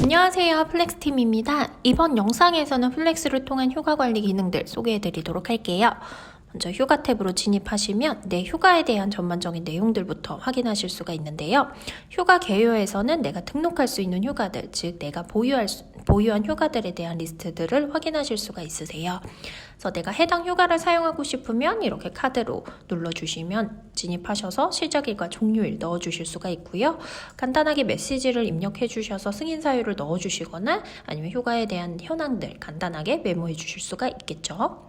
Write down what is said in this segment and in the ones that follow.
안녕하세요, 플렉스팀입니다. 이번 영상에서는 플렉스를 통한 휴가 관리 기능들 소개해 드리도록 할게요. 먼저 휴가 탭으로 진입하시면 내 휴가에 대한 전반적인 내용들부터 확인하실 수가 있는데요. 휴가 개요에서는 내가 등록할 수 있는 휴가들, 즉 내가 보유한 휴가들에 대한 리스트들을 확인하실 수가 있으세요. 그래서 내가 해당 휴가를 사용하고 싶으면 이렇게 카드로 눌러주시면 진입하셔서 시작일과 종료일 넣어주실 수가 있고요. 간단하게 메시지를 입력해 주셔서 승인 사유를 넣어주시거나 아니면 휴가에 대한 현황들 간단하게 메모해 주실 수가 있겠죠.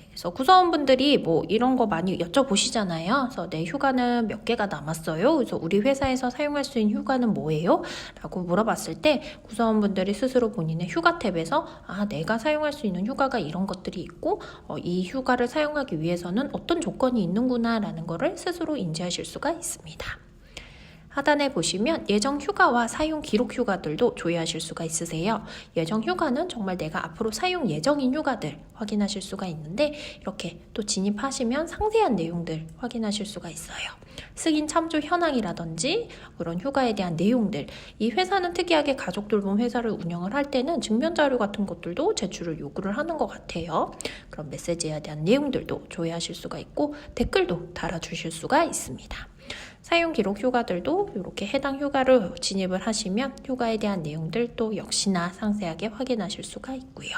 그래서 구성원분들이 뭐 이런 거 많이 여쭤보시잖아요. 그래서 내 휴가는 몇 개가 남았어요. 그래서 우리 회사에서 사용할 수 있는 휴가는 뭐예요? 라고 물어봤을 때 구성원분들이 스스로 본인의 휴가 탭에서 내가 사용할 수 있는 휴가가 이런 것들이 있고 이 휴가를 사용하기 위해서는 어떤 조건이 있는구나 라는 거를 스스로 인지하실 수가 있습니다. 하단에 보시면 예정 휴가와 사용 기록 휴가들도 조회하실 수가 있으세요. 예정 휴가는 정말 내가 앞으로 사용 예정인 휴가들 확인하실 수가 있는데 이렇게 또 진입하시면 상세한 내용들 확인하실 수가 있어요. 승인 참조 현황이라든지 그런 휴가에 대한 내용들, 이 회사는 특이하게 가족 돌봄 회사를 운영을 할 때는 증명 자료 같은 것들도 제출을 요구를 하는 것 같아요. 그런 메시지에 대한 내용들도 조회하실 수가 있고 댓글도 달아주실 수가 있습니다. 사용 기록 휴가들도 이렇게 해당 휴가를 진입을 하시면 휴가에 대한 내용들도 역시나 상세하게 확인하실 수가 있고요.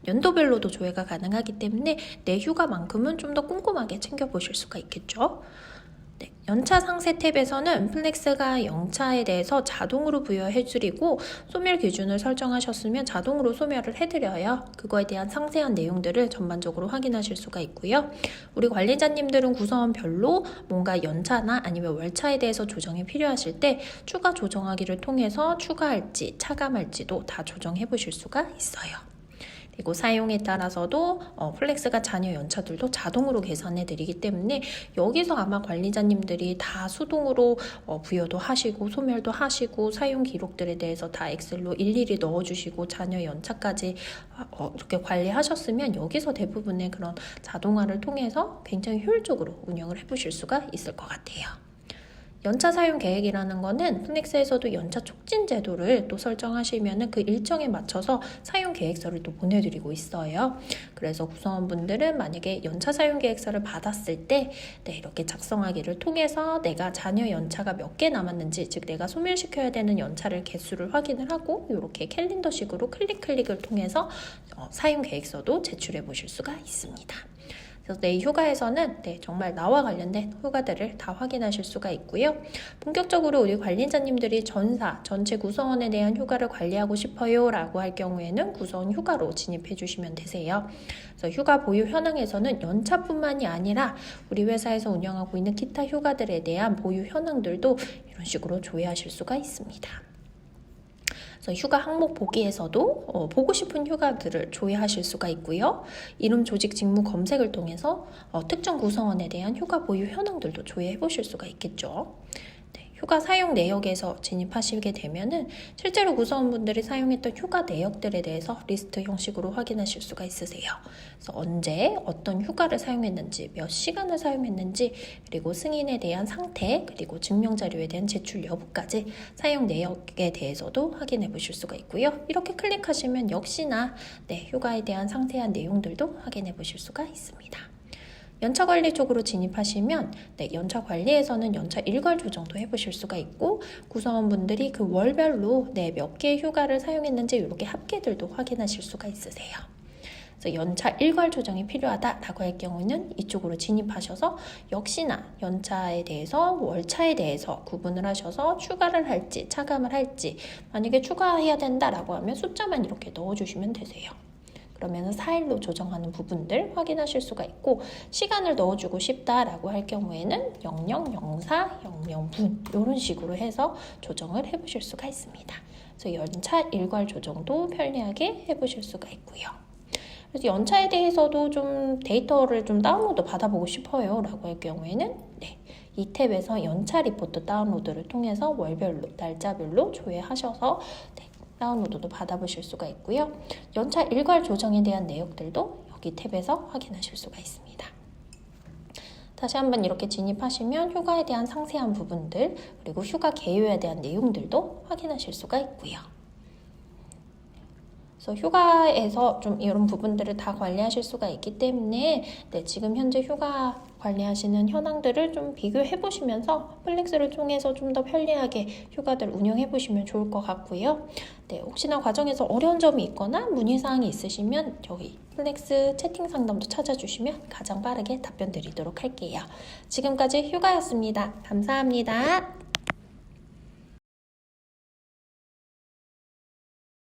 연도별로도 조회가 가능하기 때문에 내 휴가만큼은 좀 더 꼼꼼하게 챙겨보실 수가 있겠죠. 연차 상세 탭에서는 플렉스가 연차에 대해서 자동으로 부여해드리고 소멸 기준을 설정하셨으면 자동으로 소멸을 해드려요. 그거에 대한 상세한 내용들을 전반적으로 확인하실 수가 있고요. 우리 관리자님들은 구성원별로 뭔가 연차나 아니면 월차에 대해서 조정이 필요하실 때 추가 조정하기를 통해서 추가할지 차감할지도 다 조정해 보실 수가 있어요. 그리고 사용에 따라서도 플렉스가 잔여 연차들도 자동으로 계산해 드리기 때문에 여기서 아마 관리자님들이 다 수동으로 부여도 하시고 소멸도 하시고 사용 기록들에 대해서 다 엑셀로 일일이 넣어주시고 잔여 연차까지 이렇게 관리하셨으면 여기서 대부분의 그런 자동화를 통해서 굉장히 효율적으로 운영을 해보실 수가 있을 것 같아요. 연차 사용 계획이라는 거는 플렉스에서도 연차 촉진 제도를 또 설정하시면 그 일정에 맞춰서 사용 계획서를 또 보내드리고 있어요. 그래서 구성원분들은 만약에 연차 사용 계획서를 받았을 때 이렇게 작성하기를 통해서 내가 잔여 연차가 몇 개 남았는지, 즉 내가 소멸시켜야 되는 연차를 개수를 확인을 하고 이렇게 캘린더식으로 클릭을 통해서 사용 계획서도 제출해 보실 수가 있습니다. 그래서 내 휴가에서는 정말 나와 관련된 휴가들을 다 확인하실 수가 있고요. 본격적으로 우리 관리자님들이 전체 구성원에 대한 휴가를 관리하고 싶어요 라고 할 경우에는 구성원 휴가로 진입해 주시면 되세요. 그래서 휴가 보유 현황에서는 연차뿐만이 아니라 우리 회사에서 운영하고 있는 기타 휴가들에 대한 보유 현황들도 이런 식으로 조회하실 수가 있습니다. 휴가 항목 보기에서도 보고 싶은 휴가들을 조회하실 수가 있고요. 이름, 조직, 직무 검색을 통해서 특정 구성원에 대한 휴가 보유 현황들도 조회해 보실 수가 있겠죠. 휴가 사용 내역에서 진입하시게 되면은 실제로 구성원분들이 사용했던 휴가 내역들에 대해서 리스트 형식으로 확인하실 수가 있으세요. 그래서 언제 어떤 휴가를 사용했는지, 몇 시간을 사용했는지, 그리고 승인에 대한 상태, 그리고 증명자료에 대한 제출 여부까지 사용 내역에 대해서도 확인해 보실 수가 있고요. 이렇게 클릭하시면 역시나 휴가에 대한 상세한 내용들도 확인해 보실 수가 있습니다. 연차 관리 쪽으로 진입하시면 연차 관리에서는 연차 일괄 조정도 해보실 수가 있고 구성원분들이 그 월별로 몇 개의 휴가를 사용했는지 이렇게 합계들도 확인하실 수가 있으세요. 그래서 연차 일괄 조정이 필요하다라고 할 경우는 이쪽으로 진입하셔서 역시나 연차에 대해서 월차에 대해서 구분을 하셔서 추가를 할지 차감을 할지, 만약에 추가해야 된다라고 하면 숫자만 이렇게 넣어주시면 되세요. 그러면 4일로 조정하는 부분들 확인하실 수가 있고, 시간을 넣어주고 싶다라고 할 경우에는 0004, 00분 이런 식으로 해서 조정을 해보실 수가 있습니다. 그래서 연차 일괄 조정도 편리하게 해보실 수가 있고요. 그래서 연차에 대해서도 좀 데이터를 좀 다운로드 받아보고 싶어요 라고 할 경우에는 이 탭에서 연차 리포트 다운로드를 통해서 월별로, 날짜별로 조회하셔서 다운로드도 받아보실 수가 있고요. 연차 일괄 조정에 대한 내역들도 여기 탭에서 확인하실 수가 있습니다. 다시 한번 이렇게 진입하시면 휴가에 대한 상세한 부분들, 그리고 휴가 개요에 대한 내용들도 확인하실 수가 있고요. 그래서 휴가에서 좀 이런 부분들을 다 관리하실 수가 있기 때문에 지금 현재 휴가 관리하시는 현황들을 좀 비교해 보시면서 플렉스를 통해서 좀 더 편리하게 휴가들 운영해 보시면 좋을 것 같고요. 혹시나 과정에서 어려운 점이 있거나 문의사항이 있으시면 저희 플렉스 채팅 상담도 찾아주시면 가장 빠르게 답변 드리도록 할게요. 지금까지 휴가였습니다. 감사합니다.